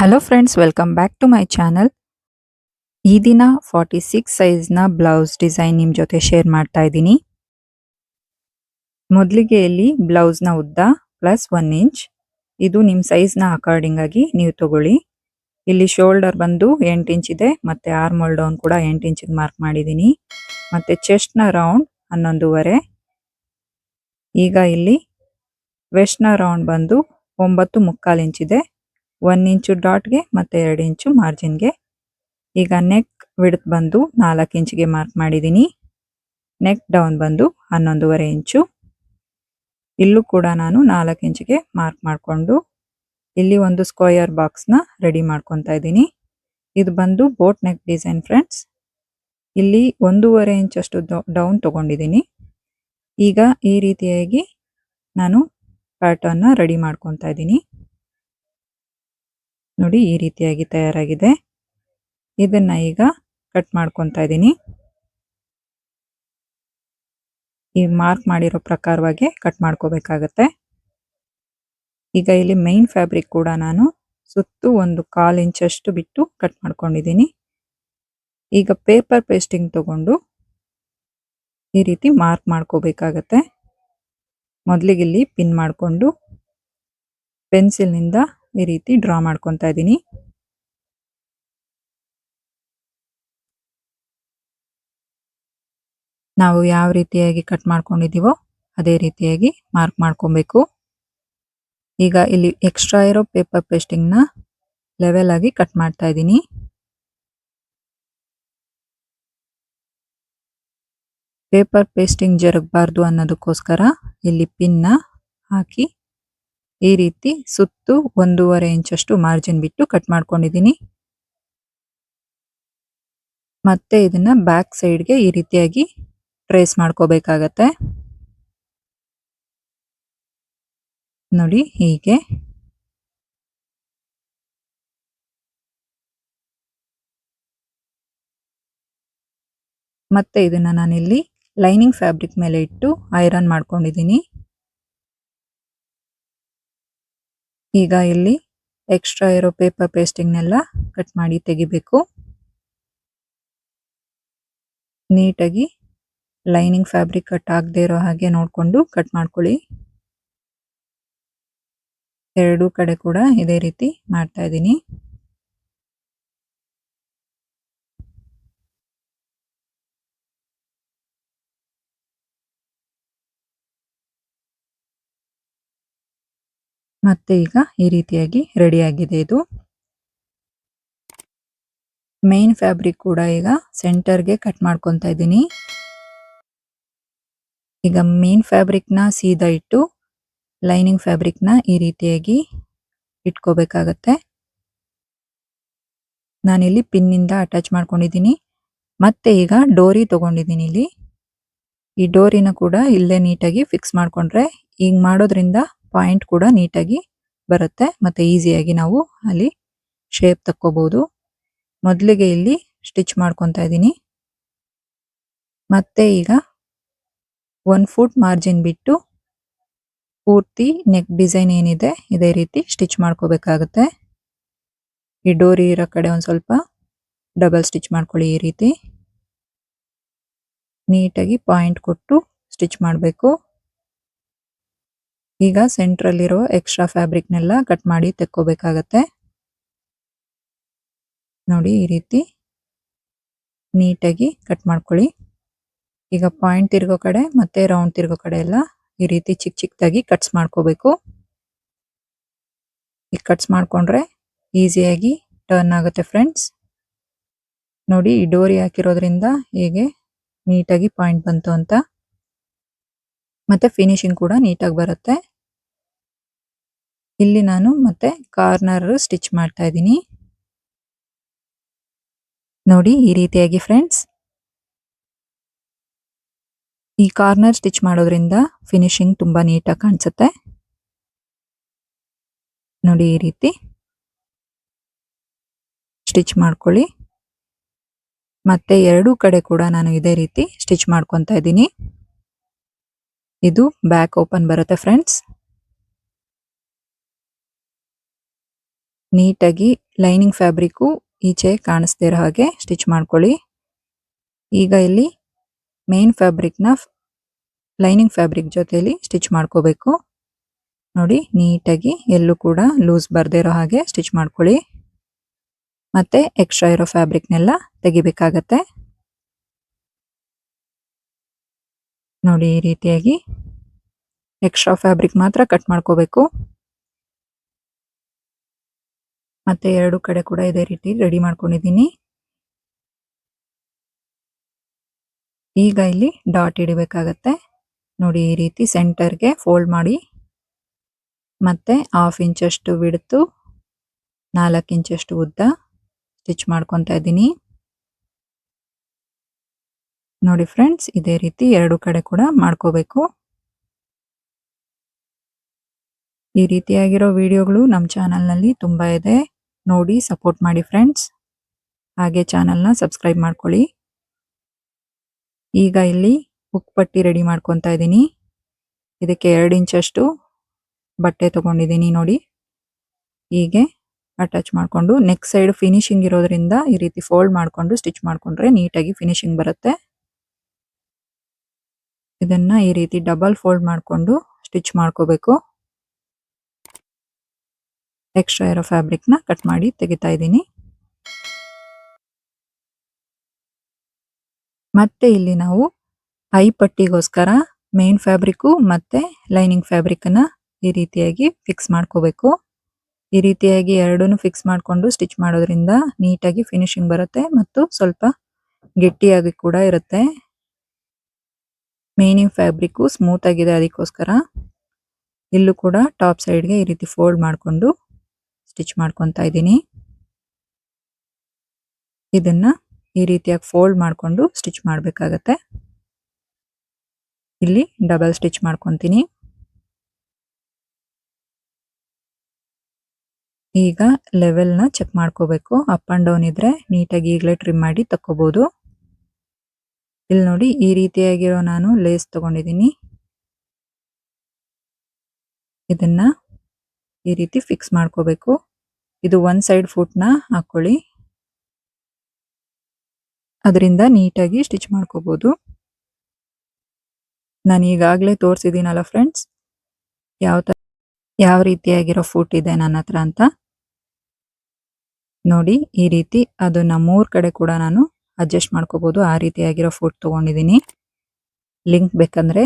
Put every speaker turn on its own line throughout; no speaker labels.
Hello friends, welcome back to my channel. ಈ ದಿನ 46 ಸೈಜ್ನ blouse design ನಿಮ್ಮ ಜೊತೆ ಶೇರ್ ಮಾಡ್ತಾ ಇದ್ದೀನಿ. ಮೊದಲಿಗೆ ಇಲ್ಲಿ ಬ್ಲೌಸ್ನ ಉದ್ದ ಪ್ಲಸ್ 1 ಇಂಚ್. ಇದು ನಿಮ್ಮ ಸೈಜ್ನ ಅಕಾರ್ಡಿಂಗ್ ಆಗಿ ನೀವು ತಗೊಳ್ಳಿ. ಇಲ್ಲಿ ಶೋಲ್ಡರ್ ಬಂದು 8 ಇಂಚ್ ಇದೆ, ಮತ್ತೆ ಆರ್ಮ್ ಹೋಲ್ ಡೌನ್ ಕೂಡ 8 ಇಂಚಿಗೆ ಮಾರ್ಕ್ ಮಾಡಿದ್ದೀನಿ. ಮತ್ತೆ ಚೆಸ್ಟ್ನ ರೌಂಡ್ 11.5. ಈಗ ಇಲ್ಲಿ ವೆಸ್ಟ್ನ ರೌಂಡ್ ಬಂದು 9.75 ಇಂಚ್ ಇದೆ. 1 ಇಂಚು ಡಾಟ್ಗೆ ಮತ್ತೆ 2 ಇಂಚು ಮಾರ್ಜಿನ್ಗೆ. ಈಗ ನೆಕ್ ವಿಡ್ತ್ ಬಂದು 4 ಇಂಚಿಗೆ ಮಾರ್ಕ್ ಮಾಡಿದ್ದೀನಿ. ನೆಕ್ ಡೌನ್ ಬಂದು 11.5 ಇಂಚು. ಇಲ್ಲೂ ಕೂಡ ನಾನು 4 ಇಂಚಿಗೆ ಮಾರ್ಕ್ ಮಾಡಿಕೊಂಡು ಇಲ್ಲಿ ಒಂದು ಸ್ಕ್ವೇರ್ ಬಾಕ್ಸ್ನ ರೆಡಿ ಮಾಡ್ಕೊತಾ ಇದ್ದೀನಿ. ಇದು ಬಂದು ಬೋಟ್ ನೆಕ್ ಡಿಸೈನ್ ಫ್ರೆಂಡ್ಸ್. ಇಲ್ಲಿ 1.5 ಇಂಚಷ್ಟು ಡೌನ್ ತಗೊಂಡಿದ್ದೀನಿ. ಈಗ ಈ ರೀತಿಯಾಗಿ ನಾನು ಪ್ಯಾಟರ್ನ್ನ ರೆಡಿ ಮಾಡ್ಕೊತಾ ಇದ್ದೀನಿ. ನೋಡಿ, ಈ ರೀತಿಯಾಗಿ ತಯಾರಾಗಿದೆ. ಇದನ್ನ ಈಗ ಕಟ್ ಮಾಡ್ಕೊತಾ ಇದ್ದೀನಿ. ಈ ಮಾರ್ಕ್ ಮಾಡಿರೋ ಪ್ರಕಾರವಾಗಿ ಕಟ್ ಮಾಡ್ಕೋಬೇಕಾಗತ್ತೆ. ಈಗ ಇಲ್ಲಿ ಮೈನ್ ಫ್ಯಾಬ್ರಿಕ್ ಕೂಡ ನಾನು ಸುತ್ತು 1/4 ಇಂಚಷ್ಟು ಬಿಟ್ಟು ಕಟ್ ಮಾಡ್ಕೊಂಡಿದ್ದೀನಿ. ಈಗ ಪೇಪರ್ ಪೇಸ್ಟಿಂಗ್ ತಗೊಂಡು ಈ ರೀತಿ ಮಾರ್ಕ್ ಮಾಡ್ಕೋಬೇಕಾಗತ್ತೆ. ಮೊದಲಿಗೆ ಇಲ್ಲಿ ಪಿನ್ ಮಾಡಿಕೊಂಡು ಪೆನ್ಸಿಲ್ನಿಂದ ಈ ರೀತಿ ಡ್ರಾ ಮಾಡ್ಕೊತಾ ಇದ್ದೀನಿ. ನಾವು ಯಾವ ರೀತಿಯಾಗಿ ಕಟ್ ಮಾಡ್ಕೊಂಡಿದ್ದೀವೋ ಅದೇ ರೀತಿಯಾಗಿ ಮಾರ್ಕ್ ಮಾಡ್ಕೊಬೇಕು. ಈಗ ಇಲ್ಲಿ ಎಕ್ಸ್ಟ್ರಾ ಇರೋ ಪೇಪರ್ ಪೇಸ್ಟಿಂಗ್ನ ಲೆವೆಲ್ ಆಗಿ ಕಟ್ ಮಾಡ್ತಾ ಇದ್ದೀನಿ. ಪೇಪರ್ ಪೇಸ್ಟಿಂಗ್ ಜರುಗಬಾರ್ದು ಅನ್ನೋದಕ್ಕೋಸ್ಕರ ಇಲ್ಲಿ ಪಿನ್ನ ಹಾಕಿ ಈ ರೀತಿ ಸುತ್ತು 1.5 ಇಂಚಷ್ಟು ಮಾರ್ಜಿನ್ ಬಿಟ್ಟು ಕಟ್ ಮಾಡ್ಕೊಂಡಿದ್ದೀನಿ. ಮತ್ತೆ ಇದನ್ನ ಬ್ಯಾಕ್ ಸೈಡ್ಗೆ ಈ ರೀತಿಯಾಗಿ ಟ್ರೇಸ್ ಮಾಡ್ಕೋಬೇಕಾಗತ್ತೆ. ನೋಡಿ, ಹೀಗೆ. ಮತ್ತೆ ಇದನ್ನ ನಾನಿಲ್ಲಿ ಲೈನಿಂಗ್ ಫ್ಯಾಬ್ರಿಕ್ ಮೇಲೆ ಇಟ್ಟು ಐರನ್ ಮಾಡ್ಕೊಂಡಿದ್ದೀನಿ. ಈಗ ಇಲ್ಲಿ ಎಕ್ಸ್ಟ್ರಾ ಇರೋ ಪೇಪರ್ ಪೇಸ್ಟಿಂಗ್ನೆಲ್ಲ ಕಟ್ ಮಾಡಿ ತೆಗಿಬೇಕು. ನೀಟಾಗಿ ಲೈನಿಂಗ್ ಫ್ಯಾಬ್ರಿಕ್ ಕಟ್ ಆಗದೆ ಇರೋ ಹಾಗೆ ನೋಡಿಕೊಂಡು ಕಟ್ ಮಾಡ್ಕೊಳ್ಳಿ. ಎರಡೂ ಕಡೆ ಕೂಡ ಇದೇ ರೀತಿ ಮಾಡ್ತಾ ಇದ್ದೀನಿ. ಮತ್ತೆ ಈಗ ಈ ರೀತಿಯಾಗಿ ರೆಡಿ ಆಗಿದೆ. ಇದು ಮೇನ್ ಫ್ಯಾಬ್ರಿಕ್ ಕೂಡ ಈಗ ಸೆಂಟರ್ಗೆ ಕಟ್ ಮಾಡ್ಕೊತಾ ಇದ್ದೀನಿ. ಈಗ ಮೇನ್ ಫ್ಯಾಬ್ರಿಕ್ನ ಸೀದಾ ಇಟ್ಟು ಲೈನಿಂಗ್ ಫ್ಯಾಬ್ರಿಕ್ನ ಈ ರೀತಿಯಾಗಿ ಇಟ್ಕೋಬೇಕಾಗತ್ತೆ. ನಾನಿಲ್ಲಿ ಪಿನ್ನಿಂದ ಅಟ್ಯಾಚ್ ಮಾಡ್ಕೊಂಡಿದ್ದೀನಿ. ಮತ್ತೆ ಈಗ ಡೋರಿ ತಗೊಂಡಿದ್ದೀನಿ. ಇಲ್ಲಿ ಈ ಡೋರಿನ ಕೂಡ ಇಲ್ಲೇ ನೀಟಾಗಿ ಫಿಕ್ಸ್ ಮಾಡ್ಕೊಂಡ್ರೆ ಈಗ ಮಾಡೋದ್ರಿಂದ ಪಾಯಿಂಟ್ ಕೂಡ ನೀಟಾಗಿ ಬರುತ್ತೆ. ಮತ್ತೆ ಈಸಿಯಾಗಿ ನಾವು ಅಲ್ಲಿ ಶೇಪ್ ತಕ್ಕೋಬಹುದು. ಮೊದಲಿಗೆ ಇಲ್ಲಿ ಸ್ಟಿಚ್ ಮಾಡ್ಕೊತಾ ಇದ್ದೀನಿ. ಮತ್ತೆ ಈಗ 1 ಫುಟ್ ಮಾರ್ಜಿನ್ ಬಿಟ್ಟು ಪೂರ್ತಿ ನೆಕ್ ಡಿಸೈನ್ ಏನಿದೆ ಇದೇ ರೀತಿ ಸ್ಟಿಚ್ ಮಾಡ್ಕೋಬೇಕಾಗತ್ತೆ. ಈ ಡೋರಿ ಇರೋ ಕಡೆ ಒಂದು ಸ್ವಲ್ಪ ಡಬಲ್ ಸ್ಟಿಚ್ ಮಾಡ್ಕೊಳ್ಳಿ. ಈ ರೀತಿ ನೀಟಾಗಿ ಪಾಯಿಂಟ್ ಕೊಟ್ಟು ಸ್ಟಿಚ್ ಮಾಡಬೇಕು. ಈಗ ಸೆಂಟ್ರಲ್ಲಿರೋ ಎಕ್ಸ್ಟ್ರಾ ಫ್ಯಾಬ್ರಿಕ್ನೆಲ್ಲ ಕಟ್ ಮಾಡಿ ತೆಕ್ಕೋಬೇಕಾಗತ್ತೆ. ನೋಡಿ, ಈ ರೀತಿ ನೀಟಾಗಿ ಕಟ್ ಮಾಡ್ಕೊಳ್ಳಿ. ಈಗ ಪಾಯಿಂಟ್ ತಿರ್ಗೋ ಕಡೆ ಮತ್ತೆ ರೌಂಡ್ ತಿರ್ಗೋ ಕಡೆ ಎಲ್ಲ ಈ ರೀತಿ ಚಿಕ್ಕ ಚಿಕ್ಕದಾಗಿ ಕಟ್ಸ್ ಮಾಡ್ಕೋಬೇಕು. ಈಗ ಕಟ್ಸ್ ಮಾಡ್ಕೊಂಡ್ರೆ ಈಸಿಯಾಗಿ ಟರ್ನ್ ಆಗುತ್ತೆ ಫ್ರೆಂಡ್ಸ್. ನೋಡಿ, ಈ ಡೋರಿ ಹಾಕಿರೋದ್ರಿಂದ ಹೇಗೆ ನೀಟಾಗಿ ಪಾಯಿಂಟ್ ಬಂತು ಅಂತ. ಮತ್ತೆ ಫಿನಿಶಿಂಗ್ ಕೂಡ ನೀಟಾಗಿ ಬರುತ್ತೆ. ಇಲ್ಲಿ ನಾನು ಮತ್ತೆ ಕಾರ್ನರ್ ಸ್ಟಿಚ್ ಮಾಡ್ತಾ ಇದ್ದೀನಿ. ನೋಡಿ, ಈ ರೀತಿಯಾಗಿ ಫ್ರೆಂಡ್ಸ್. ಈ ಕಾರ್ನರ್ ಸ್ಟಿಚ್ ಮಾಡೋದ್ರಿಂದ ಫಿನಿಶಿಂಗ್ ತುಂಬಾ ನೀಟಾಗಿ ಕಾಣಿಸುತ್ತೆ. ನೋಡಿ, ಈ ರೀತಿ ಸ್ಟಿಚ್ ಮಾಡ್ಕೊಳ್ಳಿ. ಮತ್ತೆ ಎರಡೂ ಕಡೆ ಕೂಡ ನಾನು ಇದೇ ರೀತಿ ಸ್ಟಿಚ್ ಮಾಡ್ಕೊತಾ ಇದ್ದೀನಿ. ಇದು ಬ್ಯಾಕ್ ಓಪನ್ ಬರುತ್ತೆ ಫ್ರೆಂಡ್ಸ್. ನೀಟಾಗಿ ಲೈನಿಂಗ್ ಫ್ಯಾಬ್ರಿಕ್ಕು ಈಚೆ ಕಾಣಿಸ್ದೇ ಇರೋ ಹಾಗೆ ಸ್ಟಿಚ್ ಮಾಡ್ಕೊಳ್ಳಿ. ಈಗ ಇಲ್ಲಿ ಮೇನ್ ಫ್ಯಾಬ್ರಿಕ್ನ ಲೈನಿಂಗ್ ಫ್ಯಾಬ್ರಿಕ್ ಜೊತೆಲಿ ಸ್ಟಿಚ್ ಮಾಡ್ಕೋಬೇಕು. ನೋಡಿ ನೀಟಾಗಿ ಎಲ್ಲೂ ಕೂಡ ಲೂಸ್ ಬರ್ದೇ ಇರೋ ಹಾಗೆ ಸ್ಟಿಚ್ ಮಾಡ್ಕೊಳ್ಳಿ. ಮತ್ತೆ ಎಕ್ಸ್ಟ್ರಾ ಇರೋ ಫ್ಯಾಬ್ರಿಕ್ನೆಲ್ಲ ತೆಗಿಬೇಕಾಗತ್ತೆ. ನೋಡಿ ಈ ರೀತಿಯಾಗಿ ಎಕ್ಸ್ಟ್ರಾ ಫ್ಯಾಬ್ರಿಕ್ ಮಾತ್ರ ಕಟ್ ಮಾಡ್ಕೋಬೇಕು. ಮತ್ತೆ ಎರಡು ಕಡೆ ಕೂಡ ಇದೇ ರೀತಿ ರೆಡಿ ಮಾಡ್ಕೊಂಡಿದ್ದೀನಿ. ಈಗ ಇಲ್ಲಿ ಡಾಟ್ ಇಡಬೇಕಾಗತ್ತೆ. ನೋಡಿ ಈ ರೀತಿ ಸೆಂಟರ್ಗೆ ಫೋಲ್ಡ್ ಮಾಡಿ ಮತ್ತೆ 1/2 ಇಂಚಷ್ಟು ಬಿಡ್ತು 4 ಇಂಚಷ್ಟು ಉದ್ದ ಸ್ಟಿಚ್ ಮಾಡ್ಕೊತಾ ಇದ್ದೀನಿ. ನೋಡಿ ಫ್ರೆಂಡ್ಸ್, ಇದೇ ರೀತಿ ಎರಡು ಕಡೆ ಕೂಡ ಮಾಡ್ಕೋಬೇಕು. ಈ ರೀತಿಯಾಗಿರೋ ವಿಡಿಯೋಗಳು ನಮ್ಮ ಚಾನಲ್ನಲ್ಲಿ ತುಂಬಾ ಇದೆ, ನೋಡಿ ಸಪೋರ್ಟ್ ಮಾಡಿ ಫ್ರೆಂಡ್ಸ್. ಹಾಗೆ ಚಾನಲ್ನ ಸಬ್ಸ್ಕ್ರೈಬ್ ಮಾಡ್ಕೊಳ್ಳಿ. ಈಗ ಇಲ್ಲಿ ಹುಕ್ ಪಟ್ಟಿ ರೆಡಿ ಮಾಡ್ಕೊತಾ ಇದ್ದೀನಿ. ಇದಕ್ಕೆ 2 ಇಂಚಷ್ಟು ಬಟ್ಟೆ ತಗೊಂಡಿದ್ದೀನಿ. ನೋಡಿ ಹೀಗೆ ಅಟ್ಯಾಚ್ ಮಾಡಿಕೊಂಡು ನೆಕ್ ಸೈಡ್ ಫಿನಿಶಿಂಗ್ ಇರೋದ್ರಿಂದ ಈ ರೀತಿ ಫೋಲ್ಡ್ ಮಾಡಿಕೊಂಡು ಸ್ಟಿಚ್ ಮಾಡ್ಕೊಂಡ್ರೆ ನೀಟಾಗಿ ಫಿನಿಶಿಂಗ್ ಬರುತ್ತೆ. ಇದನ್ನ ಈ ರೀತಿ ಡಬಲ್ ಫೋಲ್ಡ್ ಮಾಡಿಕೊಂಡು ಸ್ಟಿಚ್ ಮಾಡ್ಕೋಬೇಕು. ಎಕ್ಸ್ಟ್ರಾ ಇರೋ ಫ್ಯಾಬ್ರಿಕ್ನ ಕಟ್ ಮಾಡಿ ತೆಗಿತಾ ಇದ್ದೀನಿ. ಮತ್ತೆ ಇಲ್ಲಿ ನಾವು ಐ ಪಟ್ಟಿಗೋಸ್ಕರ ಮೇನ್ ಫ್ಯಾಬ್ರಿಕ್ಕು ಮತ್ತೆ ಲೈನಿಂಗ್ ಫ್ಯಾಬ್ರಿಕ್ನ ಈ ರೀತಿಯಾಗಿ ಫಿಕ್ಸ್ ಮಾಡ್ಕೋಬೇಕು. ಈ ರೀತಿಯಾಗಿ ಎರಡನ್ನು ಫಿಕ್ಸ್ ಮಾಡಿಕೊಂಡು ಸ್ಟಿಚ್ ಮಾಡೋದ್ರಿಂದ ನೀಟಾಗಿ ಫಿನಿಶಿಂಗ್ ಬರುತ್ತೆ ಮತ್ತು ಸ್ವಲ್ಪ ಗಟ್ಟಿಯಾಗಿ ಕೂಡ ಇರುತ್ತೆ. ಮೇನಿಂಗ್ ಫ್ಯಾಬ್ರಿಕ್ಕು ಸ್ಮೂತ್ ಆಗಿದೆ, ಅದಕ್ಕೋಸ್ಕರ ಇಲ್ಲೂ ಕೂಡ ಟಾಪ್ ಸೈಡ್ಗೆ ಈ ರೀತಿ ಫೋಲ್ಡ್ ಮಾಡಿಕೊಂಡು ಸ್ಟಿಚ್ ಮಾಡ್ಕೊತಾ ಇದ್ದೀನಿ. ಇದನ್ನ ಈ ರೀತಿಯಾಗಿ ಫೋಲ್ಡ್ ಮಾಡಿಕೊಂಡು ಸ್ಟಿಚ್ ಮಾಡಬೇಕಾಗತ್ತೆ. ಇಲ್ಲಿ ಡಬಲ್ ಸ್ಟಿಚ್ ಮಾಡ್ಕೊತೀನಿ. ಈಗ ಲೆವೆಲ್ನ ಚೆಕ್ ಮಾಡ್ಕೋಬೇಕು. ಅಪ್ ಅಂಡ್ ಡೌನ್ ಇದ್ರೆ ನೀಟಾಗಿ ಈಗಲೇ ಟ್ರಿಮ್ ಮಾಡಿ ತಕ್ಕೋಬಹುದು. ಇಲ್ಲಿ ನೋಡಿ ಈ ರೀತಿಯಾಗಿರೋ ನಾನು ಲೇಸ್ ತಗೊಂಡಿದ್ದೀನಿ. ಇದನ್ನ ಈ ರೀತಿ ಫಿಕ್ಸ್ ಮಾಡ್ಕೋಬೇಕು. ಇದು ಒನ್ ಸೈಡ್ ಫುಟ್ನ ಹಾಕೊಳ್ಳಿ, ಅದರಿಂದ ನೀಟಾಗಿ ಸ್ಟಿಚ್ ಮಾಡ್ಕೋಬಹುದು. ನಾನು ಈಗಾಗಲೇ ತೋರಿಸಿದ್ದೀನಲ್ಲ ಫ್ರೆಂಡ್ಸ್, ಯಾವ ರೀತಿಯಾಗಿರೋ ಫುಟ್ ಇದೆ ನನ್ನ ಹತ್ರ ಅಂತ. ನೋಡಿ ಈ ರೀತಿ ಅದನ್ನ 3 ಕಡೆ ಕೂಡ ನಾನು ಅಡ್ಜಸ್ಟ್ ಮಾಡ್ಕೋಬಹುದು. ಆ ರೀತಿಯಾಗಿರೋ ಫುಟ್ ತಗೊಂಡಿದ್ದೀನಿ. ಲಿಂಕ್ ಬೇಕಂದ್ರೆ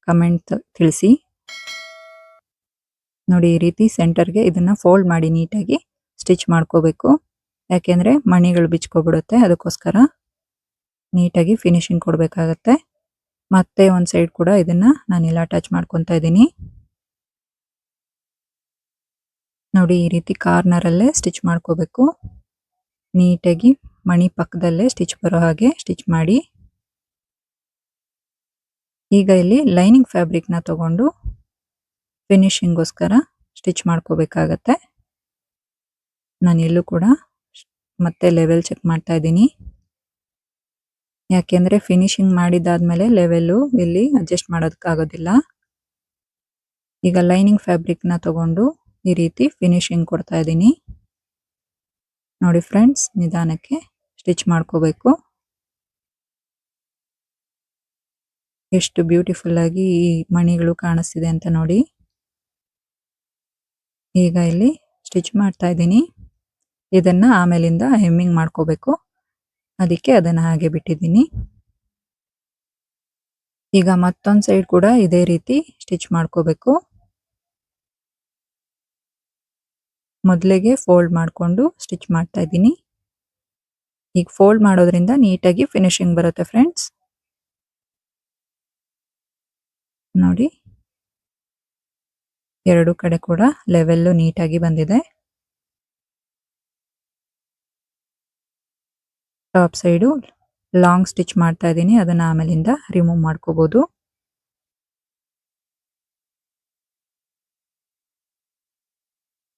ಕಮೆಂಟ್ ತಿಳಿಸಿ. ನೋಡಿ ಈ ರೀತಿ ಸೆಂಟರ್ಗೆ ಇದನ್ನ ಫೋಲ್ಡ್ ಮಾಡಿ ನೀಟಾಗಿ ಸ್ಟಿಚ್ ಮಾಡ್ಕೋಬೇಕು. ಯಾಕೆಂದ್ರೆ ಮಣಿಗಳು ಬಿಚ್ಕೊಬಿಡುತ್ತೆ, ಅದಕ್ಕೋಸ್ಕರ ನೀಟಾಗಿ ಫಿನಿಶಿಂಗ್ ಕೊಡಬೇಕಾಗತ್ತೆ. ಮತ್ತೆ ಒಂದು ಸೈಡ್ ಕೂಡ ಇದನ್ನ ನಾನಿಲ್ಲಿ ಅಟ್ಯಾಚ್ ಮಾಡ್ಕೊತಾ ಇದ್ದೀನಿ. ನೋಡಿ ಈ ರೀತಿ ಕಾರ್ನರ್ ಅಲ್ಲೇ ಸ್ಟಿಚ್ ಮಾಡ್ಕೋಬೇಕು. ನೀಟಾಗಿ ಮಣಿ ಪಕ್ಕದಲ್ಲೇ ಸ್ಟಿಚ್ ಬರೋ ಹಾಗೆ ಸ್ಟಿಚ್ ಮಾಡಿ. ಈಗ ಇಲ್ಲಿ ಲೈನಿಂಗ್ ಫ್ಯಾಬ್ರಿಕ್ನ ತಗೊಂಡು ಫಿನಿಶಿಂಗ್ಗೋಸ್ಕರ ಸ್ಟಿಚ್ ಮಾಡ್ಕೋಬೇಕಾಗತ್ತೆ. ನಾನು ಇಲ್ಲೂ ಕೂಡ ಮತ್ತೆ ಲೆವೆಲ್ ಚೆಕ್ ಮಾಡ್ತಾ ಇದ್ದೀನಿ. ಯಾಕೆಂದ್ರೆ ಫಿನಿಶಿಂಗ್ ಮಾಡಿದಾದ್ಮೇಲೆ ಲೆವೆಲ್ಲು ಇಲ್ಲಿ ಅಡ್ಜಸ್ಟ್ ಮಾಡೋದಕ್ಕಾಗೋದಿಲ್ಲ. ಈಗ ಲೈನಿಂಗ್ ಫ್ಯಾಬ್ರಿಕ್ನ ತಗೊಂಡು ಈ ರೀತಿ ಫಿನಿಶಿಂಗ್ ಕೊಡ್ತಾ ಇದ್ದೀನಿ. ನೋಡಿ ಫ್ರೆಂಡ್ಸ್, ನಿಧಾನಕ್ಕೆ ಸ್ಟಿಚ್ ಮಾಡ್ಕೋಬೇಕು. ಎಷ್ಟು ಬ್ಯೂಟಿಫುಲ್ ಆಗಿ ಈ ಮಣಿಗಳು ಕಾಣಿಸ್ತಿದೆ ಅಂತ ನೋಡಿ. ಈಗ ಇಲ್ಲಿ ಸ್ಟಿಚ್ ಮಾಡ್ತಾ ಇದ್ದೀನಿ. ಇದನ್ನ ಆಮೇಲಿಂದ ಹೆಮ್ಮಿಂಗ್ ಮಾಡ್ಕೋಬೇಕು, ಅದಕ್ಕೆ ಅದನ್ನ ಹಾಗೆ ಬಿಟ್ಟಿದ್ದೀನಿ. ಈಗ ಮತ್ತೊಂದು ಸೈಡ್ ಕೂಡ ಇದೇ ರೀತಿ ಸ್ಟಿಚ್ ಮಾಡ್ಕೋಬೇಕು. ಮೊದಲಿಗೆ ಫೋಲ್ಡ್ ಮಾಡಿಕೊಂಡು ಸ್ಟಿಚ್ ಮಾಡ್ತಾ ಇದ್ದೀನಿ. ಈಗ ಫೋಲ್ಡ್ ಮಾಡೋದ್ರಿಂದ ನೀಟಾಗಿ ಫಿನಿಶಿಂಗ್ ಬರುತ್ತೆ ಫ್ರೆಂಡ್ಸ್. ನೋಡಿ ಎರಡು ಕಡೆ ಕೂಡ ಲೆವೆಲ್ಲು ನೀಟಾಗಿ ಬಂದಿದೆ. ಟಾಪ್ ಸೈಡು ಲಾಂಗ್ ಸ್ಟಿಚ್ ಮಾಡ್ತಾ ಇದ್ದೀನಿ, ಅದನ್ನ ಆಮೇಲಿಂದ ರಿಮೂವ್ ಮಾಡ್ಕೋಬಹುದು.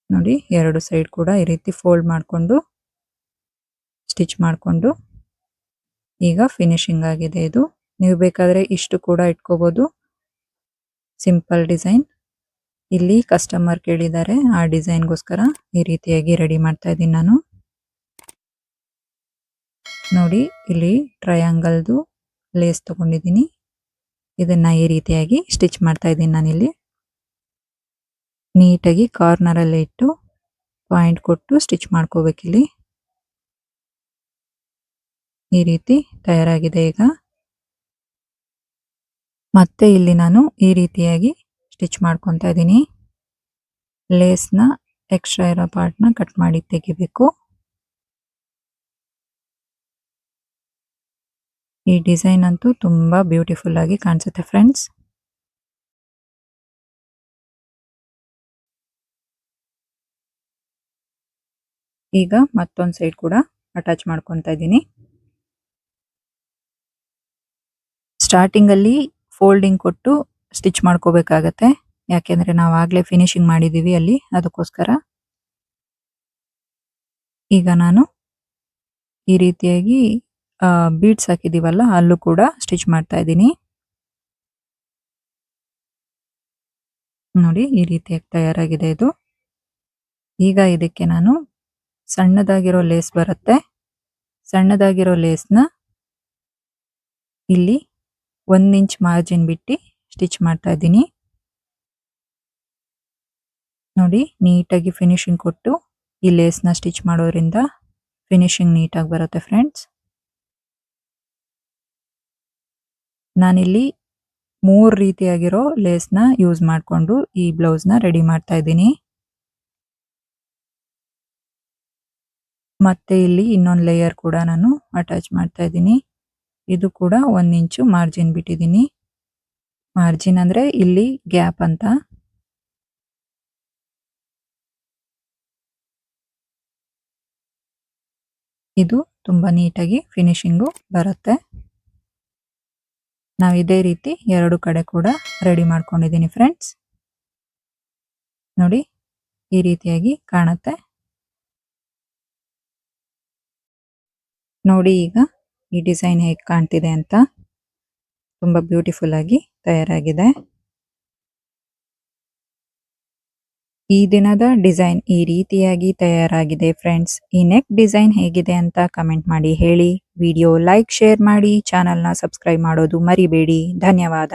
ನೋಡಿ ಎರಡು ಸೈಡ್ ಕೂಡ ಈ ರೀತಿ ಫೋಲ್ಡ್ ಮಾಡಿಕೊಂಡು ಸ್ಟಿಚ್ ಮಾಡಿಕೊಂಡು ಈಗ ಫಿನಿಶಿಂಗ್ ಆಗಿದೆ. ಇದು ನೀವು ಬೇಕಾದರೆ ಇಷ್ಟು ಕೂಡ ಇಟ್ಕೋಬಹುದು, ಸಿಂಪಲ್ ಡಿಸೈನ್. ಇಲ್ಲಿ ಕಸ್ಟಮರ್ ಕೇಳಿದ್ದಾರೆ, ಆ ಡಿಸೈನ್ಗೋಸ್ಕರ ಈ ರೀತಿಯಾಗಿ ರೆಡಿ ಮಾಡ್ತಾ ಇದ್ದೀನಿ ನಾನು. ನೋಡಿ ಇಲ್ಲಿ ಟ್ರಯಾಂಗಲ್ದು ಲೇಸ್ ತಗೊಂಡಿದ್ದೀನಿ. ಇದನ್ನ ಈ ರೀತಿಯಾಗಿ ಸ್ಟಿಚ್ ಮಾಡ್ತಾ ಇದ್ದೀನಿ ನಾನಿಲ್ಲಿ. ನೀಟಾಗಿ ಕಾರ್ನರ್ ಅಲ್ಲಿ ಇಟ್ಟು ಪಾಯಿಂಟ್ ಕೊಟ್ಟು ಸ್ಟಿಚ್ ಮಾಡ್ಕೋಬೇಕಿಲ್ಲಿ. ಈ ರೀತಿ ತಯಾರಾಗಿದೆ ಈಗ. ಮತ್ತೆ ಇಲ್ಲಿ ನಾನು ಈ ರೀತಿಯಾಗಿ ಸ್ಟಿಚ್ ಮಾಡ್ಕೊತಾ ಇದ್ದೀನಿ. ಲೇಸ್ನ ಎಕ್ಸ್ಟ್ರಾ ಇರೋ ಪಾರ್ಟ್ನ ಕಟ್ ಮಾಡಿ ತೆಗಿಬೇಕು. ಈ ಡಿಸೈನ್ ಅಂತೂ ತುಂಬಾ ಬ್ಯೂಟಿಫುಲ್ ಆಗಿ ಕಾಣಿಸುತ್ತೆ ಫ್ರೆಂಡ್ಸ್. ಈಗ ಮತ್ತೊಂದು ಸೈಡ್ ಕೂಡ ಅಟ್ಯಾಚ್ ಮಾಡ್ಕೊತಾ ಇದ್ದೀನಿ. ಸ್ಟಾರ್ಟಿಂಗ್ ಅಲ್ಲಿ ಫೋಲ್ಡಿಂಗ್ ಕೊಟ್ಟು ಸ್ಟಿಚ್ ಮಾಡ್ಕೋಬೇಕಾಗತ್ತೆ, ಯಾಕೆಂದ್ರೆ ನಾವು ಆಗ್ಲೇ ಫಿನಿಶಿಂಗ್ ಮಾಡಿದೀವಿ ಅಲ್ಲಿ, ಅದಕ್ಕೋಸ್ಕರ. ಈಗ ನಾನು ಈ ರೀತಿಯಾಗಿ ಬೀಡ್ಸ್ ಹಾಕಿದೀವಲ್ಲ ಅಲ್ಲೂ ಕೂಡ ಸ್ಟಿಚ್ ಮಾಡ್ತಾ ಇದ್ದೀನಿ. ನೋಡಿ ಈ ರೀತಿಯಾಗಿ ತಯಾರಾಗಿದೆ ಇದು. ಈಗ ಇದಕ್ಕೆ ನಾನು ಸಣ್ಣದಾಗಿರೋ ಲೇಸ್ ಬರುತ್ತೆ, ಸಣ್ಣದಾಗಿರೋ ಲೇಸ್ನ ಇಲ್ಲಿ 1 ಇಂಚ್ ಮಾರ್ಜಿನ್ ಬಿಟ್ಟು ಸ್ಟಿಚ್ ಮಾಡ್ತಾ ಇದ್ದೀನಿ. ನೋಡಿ ನೀಟಾಗಿ ಫಿನಿಶಿಂಗ್ ಕೊಟ್ಟು ಈ ಲೇಸ್ನ ಸ್ಟಿಚ್ ಮಾಡೋದ್ರಿಂದ ಫಿನಿಶಿಂಗ್ ನೀಟಾಗಿ ಬರುತ್ತೆ ಫ್ರೆಂಡ್ಸ್. ನಾನಿಲ್ಲಿ 3 ರೀತಿಯಾಗಿರೋ ಲೇಸ್ನ ಯೂಸ್ ಮಾಡಿಕೊಂಡು ಈ ಬ್ಲೌಸ್ನ ರೆಡಿ ಮಾಡ್ತಾ ಇದ್ದೀನಿ. ಮತ್ತೆ ಇಲ್ಲಿ ಇನ್ನೊಂದು ಲೇಯರ್ ಕೂಡ ನಾನು ಅಟ್ಯಾಚ್ ಮಾಡ್ತಾ ಇದ್ದೀನಿ. ಇದು ಕೂಡ 1 ಇಂಚು ಮಾರ್ಜಿನ್ ಬಿಟ್ಟಿದ್ದೀನಿ. ಮಾರ್ಜಿನ್ ಅಂದ್ರೆ ಇಲ್ಲಿ ಗ್ಯಾಪ್ ಅಂತ. ಇದು ತುಂಬಾ ನೀಟಾಗಿ ಫಿನಿಶಿಂಗು ಬರುತ್ತೆ. ನಾವು ಇದೇ ರೀತಿ 2 ಕಡೆ ಕೂಡ ರೆಡಿ ಮಾಡ್ಕೊಂಡಿದ್ದೀನಿ ಫ್ರೆಂಡ್ಸ್. ನೋಡಿ ಈ ರೀತಿಯಾಗಿ ಕಾಣುತ್ತೆ. ನೋಡಿ ಈಗ ಈ ಡಿಸೈನ್ ಹೇಗೆ ಕಾಣ್ತಿದೆ ಅಂತ. ತುಂಬಾ ಬ್ಯೂಟಿಫುಲ್ ಆಗಿ ತಯಾರಾಗಿದೆ. ಈ ದಿನದ ಡಿಸೈನ್ ಈ ರೀತಿಯಾಗಿ ತಯಾರಾಗಿದೆ ಫ್ರೆಂಡ್ಸ್. ಈ ನೆಕ್ ಡಿಸೈನ್ ಹೇಗಿದೆ ಅಂತ ಕಮೆಂಟ್ ಮಾಡಿ ಹೇಳಿ. ವಿಡಿಯೋ ಲೈಕ್ ಶೇರ್ ಮಾಡಿ, ಚಾನೆಲ್ನ ಸಬ್ಸ್ಕ್ರೈಬ್ ಮಾಡೋದು ಮರಿಬೇಡಿ. ಧನ್ಯವಾದ.